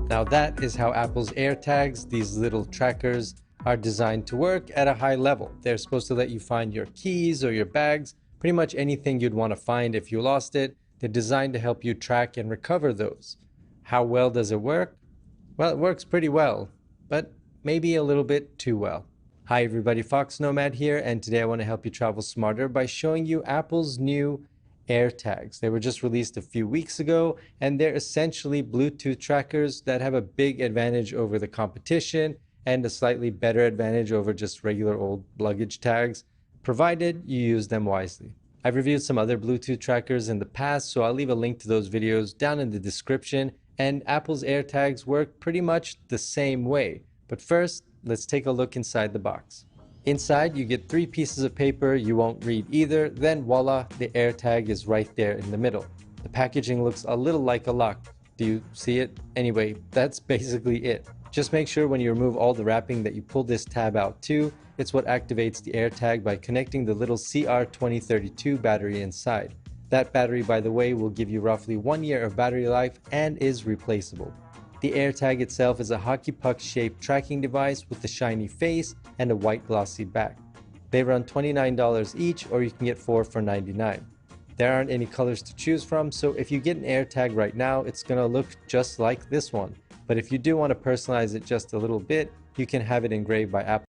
Now that is how Apple's AirTags, these little trackers, are designed to work at a high level. They're supposed to let you find your keys or your bags, pretty much anything you'd want to find if you lost it. They're designed to help you track and recover those. How well does it work? Well, it works pretty well, but maybe a little bit too well. Hi everybody, Fox Nomad here, and today I want to help you travel smarter by showing you Apple's new AirTags. They were just released a few weeks ago, and they're essentially Bluetooth trackers that have a big advantage over the competition and a slightly better advantage over just regular old luggage tags, provided you use them wisely. I've reviewed some other Bluetooth trackers in the past, so I'll leave a link to those videos down in the description, and Apple's AirTags work pretty much the same way. But first, let's take a look inside the box. Inside, you get 3 pieces of paper you won't read either, then voila, the AirTag is right there in the middle. The packaging looks a little like a lock. Do you see it? Anyway, that's basically it. Just make sure when you remove all the wrapping that you pull this tab out too. It's what activates the AirTag by connecting the little CR2032 battery inside. That battery, by the way, will give you roughly 1 year of battery life and is replaceable. The AirTag itself is a hockey puck shaped tracking device with a shiny face and a white glossy back. They run $29 each, or you can get 4 for $99. There aren't any colors to choose from, so if you get an AirTag right now, it's gonna look just like this one. But if you do want to personalize it just a little bit, you can have it engraved by Apple